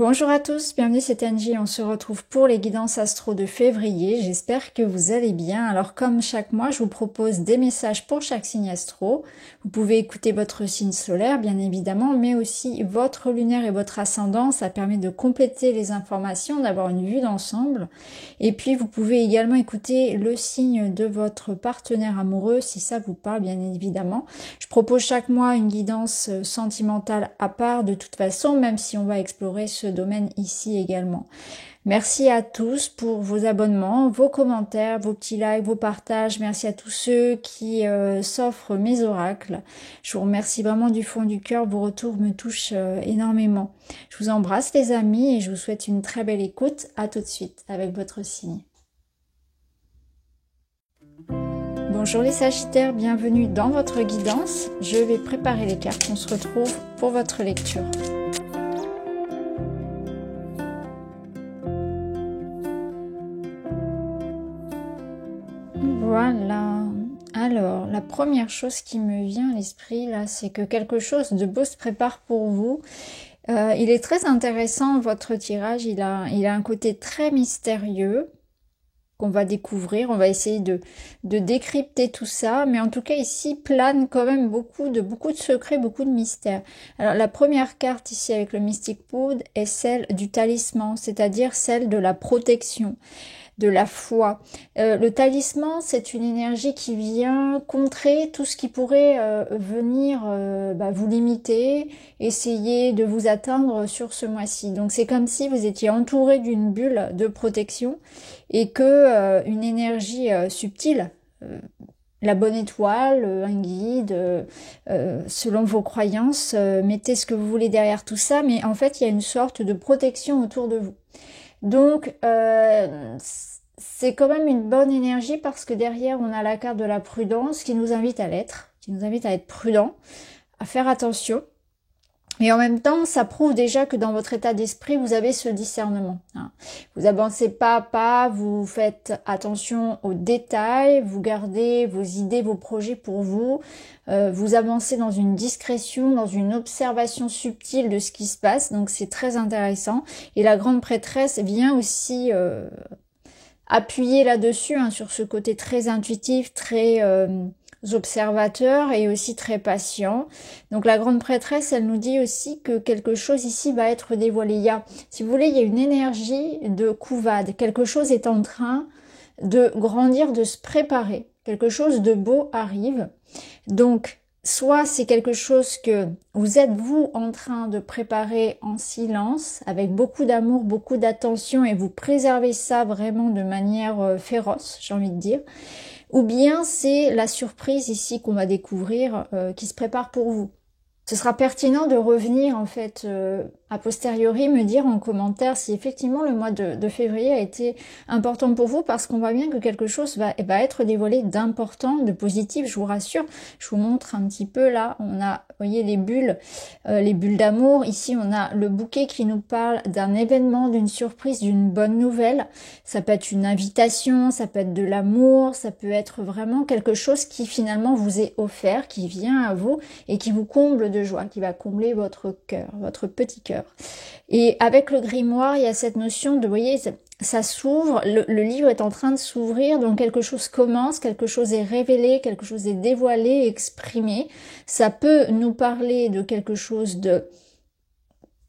Bonjour à tous, bienvenue, c'est Angie, on se retrouve pour les guidances astro de février, j'espère que vous allez bien. Alors comme chaque mois, je vous propose des messages pour chaque signe astro. Vous pouvez écouter votre signe solaire bien évidemment, mais aussi votre lunaire et votre ascendant, ça permet de compléter les informations, d'avoir une vue d'ensemble. Et puis vous pouvez également écouter le signe de votre partenaire amoureux si ça vous parle bien évidemment. Je propose chaque mois une guidance sentimentale à part de toute façon, même si on va explorer ce domaine ici également. Merci à tous pour vos abonnements, vos commentaires, vos petits likes, vos partages. Merci à tous ceux qui s'offrent mes oracles. Je vous remercie vraiment du fond du cœur. Vos retours me touchent énormément. Je vous embrasse les amis et je vous souhaite une très belle écoute. À tout de suite avec votre signe. Bonjour les Sagittaires, bienvenue dans votre guidance. Je vais préparer les cartes. On se retrouve pour votre lecture. Voilà. Alors, la première chose qui me vient à l'esprit, là, c'est que quelque chose de beau se prépare pour vous. Il est très intéressant, votre tirage. Il a un côté très mystérieux qu'on va découvrir. On va essayer de décrypter tout ça. Mais en tout cas, ici, plane quand même beaucoup de secrets, beaucoup de mystères. Alors, la première carte ici avec le Mystic Pool est celle du talisman, c'est-à-dire celle de la protection, de la foi. Le talisman, c'est une énergie qui vient contrer tout ce qui pourrait venir vous limiter, essayer de vous atteindre sur ce mois-ci. Donc c'est comme si vous étiez entouré d'une bulle de protection et que une énergie subtile, la bonne étoile, un guide, selon vos croyances, mettez ce que vous voulez derrière tout ça, mais en fait il y a une sorte de protection autour de vous. Donc, c'est quand même une bonne énergie parce que derrière, on a la carte de la prudence qui nous invite à l'être, qui nous invite à être prudent, à faire attention. Et en même temps, ça prouve déjà que dans votre état d'esprit, vous avez ce discernement. Vous avancez pas à pas, vous faites attention aux détails, vous gardez vos idées, vos projets pour vous. Vous avancez dans une discrétion, dans une observation subtile de ce qui se passe. Donc c'est très intéressant. Et la grande prêtresse vient aussi appuyer là-dessus, sur ce côté très intuitif, très observateur et aussi très patient. Donc la grande prêtresse, elle nous dit aussi que quelque chose ici va être dévoilé. Si vous voulez, il y a une énergie de couvade. Quelque chose est en train de grandir, de se préparer. Quelque chose de beau arrive. Donc, soit c'est quelque chose que vous êtes vous en train de préparer en silence, avec beaucoup d'amour, beaucoup d'attention, et vous préservez ça vraiment de manière féroce, j'ai envie de dire. Ou bien c'est la surprise ici qu'on va découvrir qui se prépare pour vous. Ce sera pertinent de revenir en fait a posteriori, me dire en commentaire si effectivement le mois de février a été important pour vous, parce qu'on voit bien que quelque chose va être dévoilé d'important, de positif, je vous rassure. Je vous montre un petit peu là, on a, vous voyez les bulles d'amour. Ici on a le bouquet qui nous parle d'un événement, d'une surprise, d'une bonne nouvelle. Ça peut être une invitation, ça peut être de l'amour, ça peut être vraiment quelque chose qui finalement vous est offert, qui vient à vous et qui vous comble de joie, qui va combler votre cœur, votre petit cœur. Et avec le grimoire, il y a cette notion de, vous voyez, ça s'ouvre, le livre est en train de s'ouvrir, donc quelque chose commence, quelque chose est révélé, quelque chose est dévoilé, exprimé. Ça peut nous parler de quelque chose de,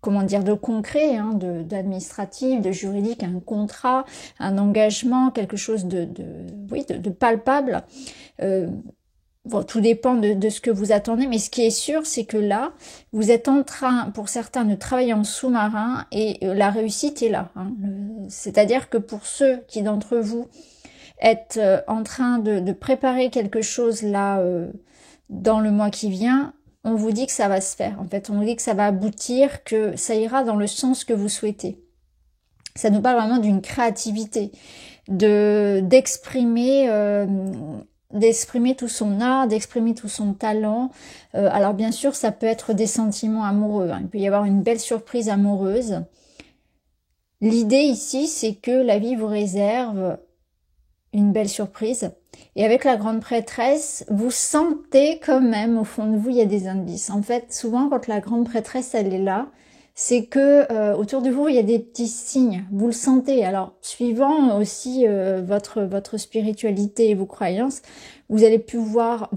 comment dire, de concret, d'administratif, de juridique, un contrat, un engagement, quelque chose de palpable. Bon, tout dépend de ce que vous attendez, mais ce qui est sûr, c'est que là, vous êtes en train, pour certains, de travailler en sous-marin et la réussite est là. C'est-à-dire que pour ceux qui d'entre vous êtes en train de préparer quelque chose là dans le mois qui vient, on vous dit que ça va se faire. En fait, on vous dit que ça va aboutir, que ça ira dans le sens que vous souhaitez. Ça nous parle vraiment d'une créativité, d'exprimer tout son art, d'exprimer tout son talent. Alors bien sûr, ça peut être des sentiments amoureux. Il peut y avoir une belle surprise amoureuse. L'idée ici, c'est que la vie vous réserve une belle surprise. Et avec la grande prêtresse, vous sentez quand même, au fond de vous, il y a des indices. En fait, souvent, quand la grande prêtresse, elle est là, c'est que autour de vous, il y a des petits signes, vous le sentez. Alors, suivant aussi votre spiritualité et vos croyances, vous allez pouvoir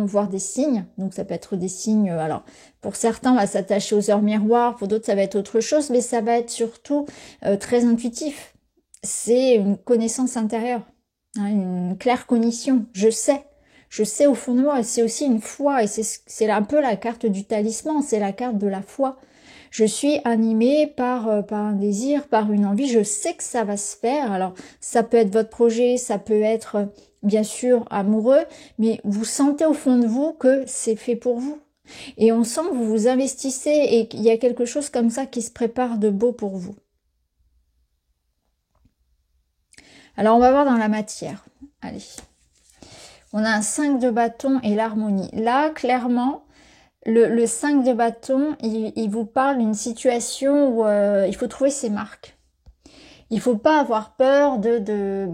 voir des signes. Donc, ça peut être des signes, alors, pour certains, on va s'attacher aux heures miroirs, pour d'autres, ça va être autre chose, mais ça va être surtout très intuitif. C'est une connaissance intérieure, hein, une claire cognition. Je sais au fond de moi, c'est aussi une foi, et c'est un peu la carte du talisman, c'est la carte de la foi. Je suis animée par un désir, par une envie, je sais que ça va se faire. Alors, ça peut être votre projet, ça peut être bien sûr amoureux, mais vous sentez au fond de vous que c'est fait pour vous. Et on sent que vous vous investissez et qu'il y a quelque chose comme ça qui se prépare de beau pour vous. Alors, on va voir dans la matière. Allez. On a un 5 de bâton et l'harmonie. Là, clairement, le 5 de bâton, il vous parle d'une situation où il faut trouver ses marques. Il faut pas avoir peur de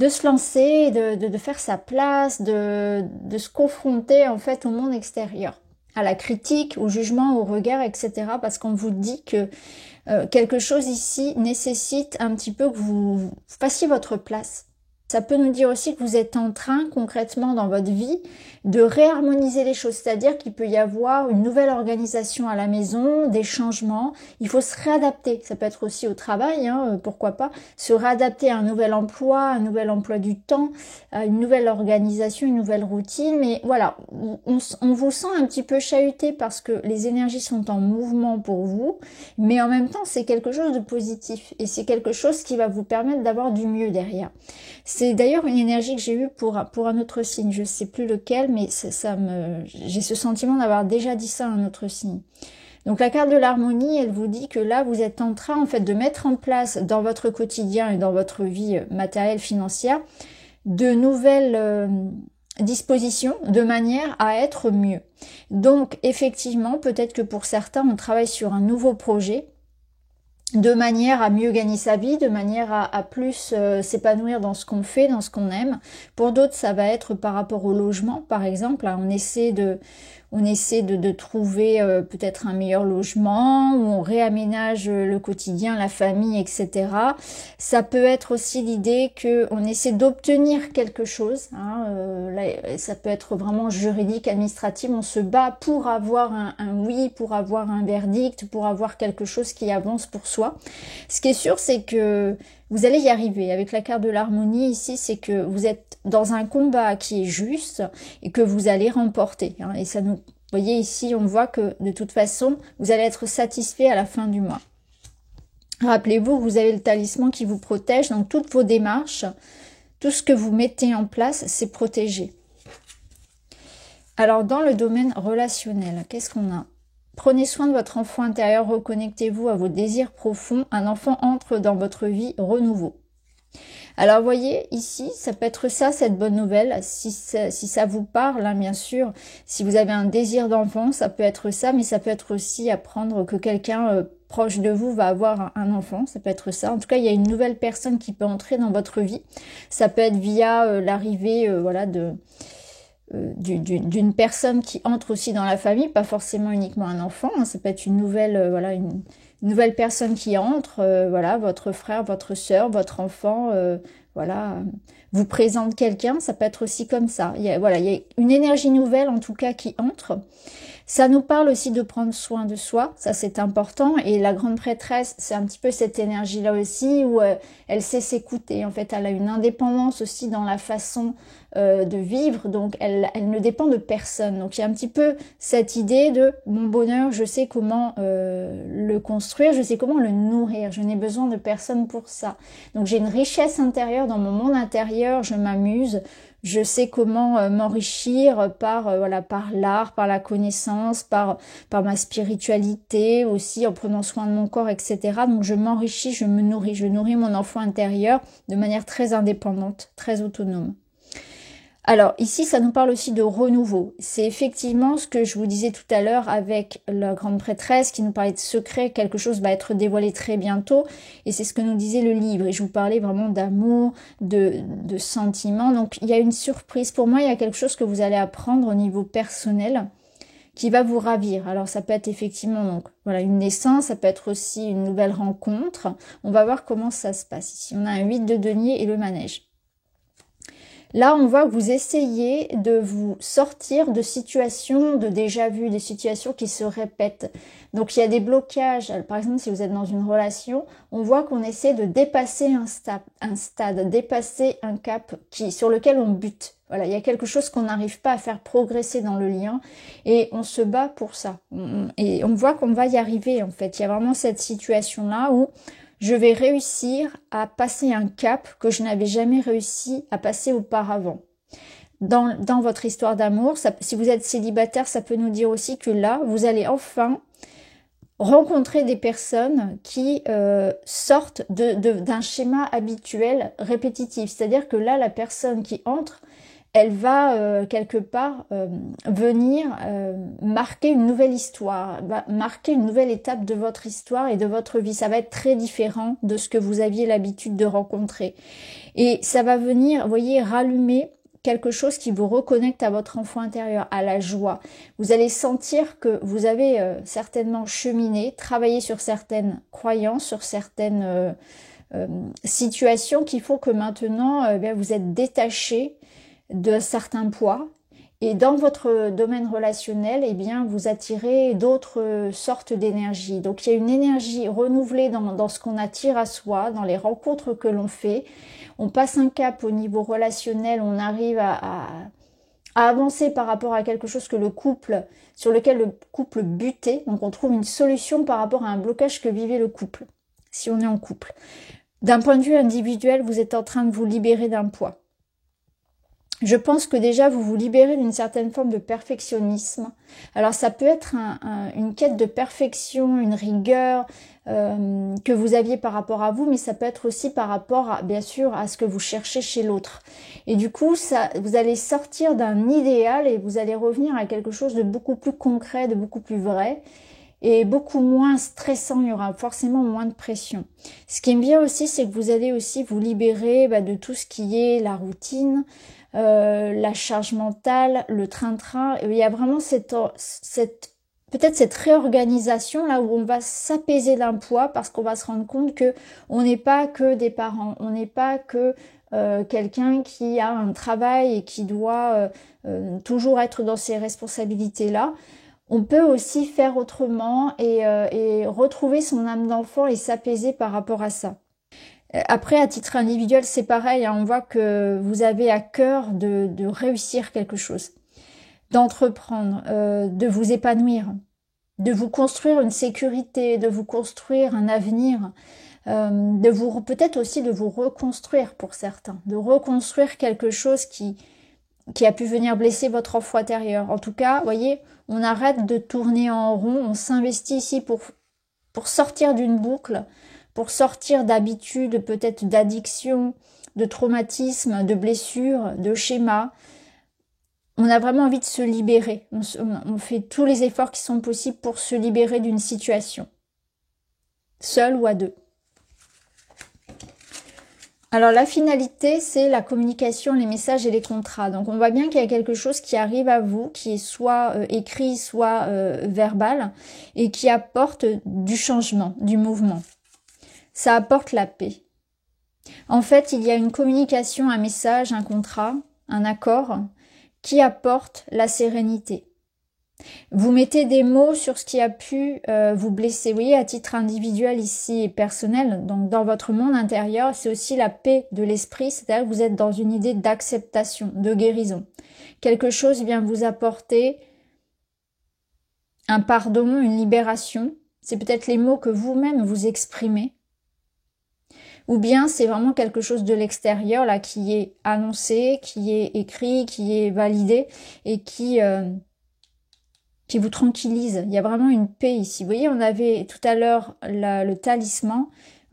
se lancer, de faire sa place, de se confronter en fait au monde extérieur, à la critique, au jugement, au regard, etc. Parce qu'on vous dit que quelque chose ici nécessite un petit peu que vous fassiez votre place. Ça peut nous dire aussi que vous êtes en train, concrètement dans votre vie, de réharmoniser les choses. C'est-à-dire qu'il peut y avoir une nouvelle organisation à la maison, des changements. Il faut se réadapter. Ça peut être aussi au travail, hein, pourquoi pas. Se réadapter à un nouvel emploi du temps, à une nouvelle organisation, une nouvelle routine. Mais voilà, on vous sent un petit peu chahuté parce que les énergies sont en mouvement pour vous. Mais en même temps, c'est quelque chose de positif. Et c'est quelque chose qui va vous permettre d'avoir du mieux derrière. C'est d'ailleurs une énergie que j'ai eue pour un autre signe. Je sais plus lequel, mais j'ai ce sentiment d'avoir déjà dit ça à un autre signe. Donc la carte de l'harmonie, elle vous dit que là, vous êtes en train en fait de mettre en place dans votre quotidien et dans votre vie matérielle, financière, de nouvelles dispositions de manière à être mieux. Donc effectivement, peut-être que pour certains, on travaille sur un nouveau projet, de manière à mieux gagner sa vie, de manière à plus s'épanouir dans ce qu'on fait, dans ce qu'on aime. Pour d'autres, ça va être par rapport au logement, par exemple. On essaie de trouver peut-être un meilleur logement, où on réaménage le quotidien, la famille, etc. Ça peut être aussi l'idée qu'on essaie d'obtenir quelque chose. Là, ça peut être vraiment juridique, administratif. On se bat pour avoir un oui, pour avoir un verdict, pour avoir quelque chose qui avance pour soi. Ce qui est sûr, c'est que vous allez y arriver. Avec la carte de l'harmonie ici, c'est que vous êtes dans un combat qui est juste et que vous allez remporter. Et ça nous, vous voyez ici, on voit que de toute façon, vous allez être satisfait à la fin du mois. Rappelez-vous, vous avez le talisman qui vous protège, donc toutes vos démarches, tout ce que vous mettez en place, c'est protégé. Alors, dans le domaine relationnel, qu'est-ce qu'on a ? Prenez soin de votre enfant intérieur, reconnectez-vous à vos désirs profonds. Un enfant entre dans votre vie, renouveau. Alors, vous voyez, ici, ça peut être ça, cette bonne nouvelle, si ça vous parle, hein, bien sûr. Si vous avez un désir d'enfant, ça peut être ça, mais ça peut être aussi apprendre que quelqu'un proche de vous va avoir un enfant, ça peut être ça. En tout cas, il y a une nouvelle personne qui peut entrer dans votre vie. Ça peut être via l'arrivée, voilà, d'une personne qui entre aussi dans la famille, pas forcément uniquement un enfant, hein, ça peut être une nouvelle, voilà, une nouvelle personne qui entre, voilà, votre frère, votre sœur, votre enfant, voilà, vous présente quelqu'un, ça peut être aussi comme ça. Voilà, il y a une énergie nouvelle en tout cas qui entre. Ça nous parle aussi de prendre soin de soi, ça c'est important. Et la grande prêtresse, c'est un petit peu cette énergie-là aussi où elle sait s'écouter. En fait, elle a une indépendance aussi dans la façon de vivre, donc elle ne dépend de personne. Donc il y a un petit peu cette idée de mon bonheur, je sais comment le construire, je sais comment le nourrir, je n'ai besoin de personne pour ça. Donc j'ai une richesse intérieure dans mon monde intérieur, je m'amuse, je sais comment m'enrichir voilà, par l'art, par la connaissance, par ma spiritualité aussi, en prenant soin de mon corps, etc. Donc je m'enrichis, je nourris mon enfant intérieur de manière très indépendante, très autonome. Alors ici, ça nous parle aussi de renouveau. C'est effectivement ce que je vous disais tout à l'heure avec la grande prêtresse qui nous parlait de secret, quelque chose va être dévoilé très bientôt. Et c'est ce que nous disait le livre. Et je vous parlais vraiment d'amour, de sentiments. Donc il y a une surprise. Pour moi, il y a quelque chose que vous allez apprendre au niveau personnel qui va vous ravir. Alors ça peut être effectivement donc voilà une naissance, ça peut être aussi une nouvelle rencontre. On va voir comment ça se passe. Ici on a un 8 de denier et le manège. Là, on voit que vous essayez de vous sortir de situations de déjà-vu, des situations qui se répètent. Donc, il y a des blocages. Par exemple, si vous êtes dans une relation, on voit qu'on essaie de dépasser un stade, dépasser un cap sur lequel on bute. Voilà, il y a quelque chose qu'on n'arrive pas à faire progresser dans le lien et on se bat pour ça. Et on voit qu'on va y arriver, en fait. Il y a vraiment cette situation-là où je vais réussir à passer un cap que je n'avais jamais réussi à passer auparavant. Dans votre histoire d'amour, si vous êtes célibataire, ça peut nous dire aussi que là, vous allez enfin rencontrer des personnes qui sortent d'un schéma habituel répétitif. C'est-à-dire que là, la personne qui entre, elle va quelque part venir marquer une nouvelle histoire, marquer une nouvelle étape de votre histoire et de votre vie. Ça va être très différent de ce que vous aviez l'habitude de rencontrer. Et ça va venir, vous voyez, rallumer quelque chose qui vous reconnecte à votre enfant intérieur, à la joie. Vous allez sentir que vous avez certainement cheminé, travaillé sur certaines croyances, sur certaines situations qui font que maintenant, vous êtes détaché de certains poids et dans votre domaine relationnel, vous attirez d'autres sortes d'énergie. Donc il y a une énergie renouvelée dans ce qu'on attire à soi, dans les rencontres que l'on fait. On passe un cap au niveau relationnel, on arrive à avancer par rapport à quelque chose sur lequel le couple butait. Donc on trouve une solution par rapport à un blocage que vivait le couple, si on est en couple. D'un point de vue individuel, vous êtes en train de vous libérer d'un poids. Je pense que déjà vous vous libérez d'une certaine forme de perfectionnisme. Alors ça peut être une quête de perfection, une rigueur que vous aviez par rapport à vous, mais ça peut être aussi par rapport bien sûr à ce que vous cherchez chez l'autre. Et du coup, vous allez sortir d'un idéal et vous allez revenir à quelque chose de beaucoup plus concret, de beaucoup plus vrai et beaucoup moins stressant. Il y aura forcément moins de pression. Ce qui me vient aussi, c'est que vous allez aussi vous libérer de tout ce qui est la routine, la charge mentale, le train-train. Il y a vraiment peut-être cette réorganisation là où on va s'apaiser d'un poids parce qu'on va se rendre compte que on n'est pas que des parents, on n'est pas que quelqu'un qui a un travail et qui doit toujours être dans ses responsabilités là. On peut aussi faire autrement et retrouver son âme d'enfant et s'apaiser par rapport à ça. Après, à titre individuel, c'est pareil, on voit que vous avez à cœur de réussir quelque chose, d'entreprendre, de vous épanouir, de vous construire une sécurité, de vous construire un avenir, peut-être aussi de vous reconstruire pour certains, de reconstruire quelque chose qui a pu venir blesser votre enfant intérieur. En tout cas, voyez, on arrête de tourner en rond, on s'investit ici pour sortir d'une boucle, pour sortir d'habitudes, peut-être d'addiction, de traumatisme, de blessures, de schémas. On a vraiment envie de se libérer. On fait tous les efforts qui sont possibles pour se libérer d'une situation, seul ou à deux. Alors la finalité, c'est la communication, les messages et les contrats. Donc on voit bien qu'il y a quelque chose qui arrive à vous, qui est soit écrit, soit verbal, et qui apporte du changement, du mouvement. Ça apporte la paix. En fait, il y a une communication, un message, un contrat, un accord qui apporte la sérénité. Vous mettez des mots sur ce qui a pu vous blesser. Vous voyez, à titre individuel ici et personnel, donc dans votre monde intérieur, c'est aussi la paix de l'esprit, c'est-à-dire que vous êtes dans une idée d'acceptation, de guérison. Quelque chose vient vous apporter un pardon, une libération. C'est peut-être les mots que vous-même vous exprimez. Ou bien c'est vraiment quelque chose de l'extérieur là qui est annoncé, qui est écrit, qui est validé et qui vous tranquillise. Il y a vraiment une paix ici. Vous voyez, on avait tout à l'heure le talisman.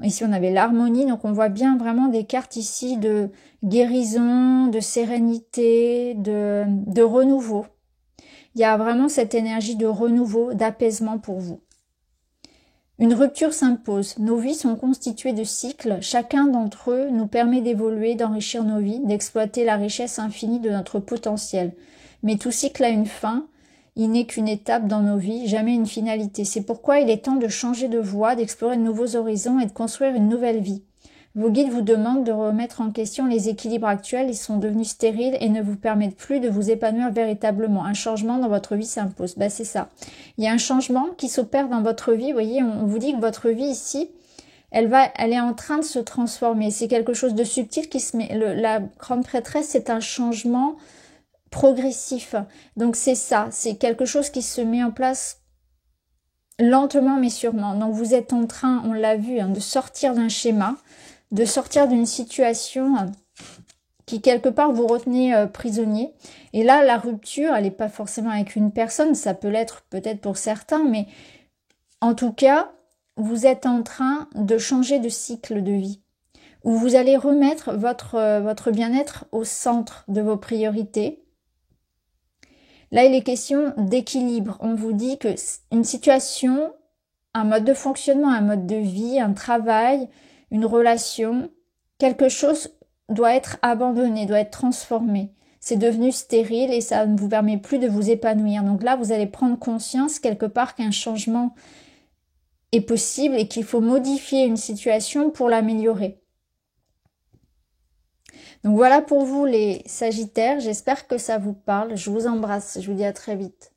Ici, on avait l'harmonie. Donc, on voit bien vraiment des cartes ici de guérison, de sérénité, de renouveau. Il y a vraiment cette énergie de renouveau, d'apaisement pour vous. Une rupture s'impose. Nos vies sont constituées de cycles. Chacun d'entre eux nous permet d'évoluer, d'enrichir nos vies, d'exploiter la richesse infinie de notre potentiel. Mais tout cycle a une fin. Il n'est qu'une étape dans nos vies, jamais une finalité. C'est pourquoi il est temps de changer de voie, d'explorer de nouveaux horizons et de construire une nouvelle vie. Vos guides vous demandent de remettre en question les équilibres actuels, ils sont devenus stériles et ne vous permettent plus de vous épanouir véritablement. Un changement dans votre vie s'impose. Ben, c'est ça. Il y a un changement qui s'opère dans votre vie. Vous voyez, on vous dit que votre vie ici, elle est en train de se transformer. C'est quelque chose de subtil qui se met. La grande prêtresse, c'est un changement progressif. Donc c'est ça, c'est quelque chose qui se met en place lentement mais sûrement. Donc vous êtes en train, on l'a vu, de sortir d'un schéma, de sortir d'une situation qui quelque part vous retenez prisonnier. Et là, la rupture, elle n'est pas forcément avec une personne, ça peut l'être peut-être pour certains, mais en tout cas, vous êtes en train de changer de cycle de vie, où vous allez remettre votre bien-être au centre de vos priorités. Là, il est question d'équilibre. On vous dit que une situation, un mode de fonctionnement, un mode de vie, un travail, une relation, quelque chose doit être abandonné, doit être transformé. C'est devenu stérile et ça ne vous permet plus de vous épanouir. Donc là, vous allez prendre conscience quelque part qu'un changement est possible et qu'il faut modifier une situation pour l'améliorer. Donc voilà pour vous les Sagittaires, j'espère que ça vous parle. Je vous embrasse, je vous dis à très vite.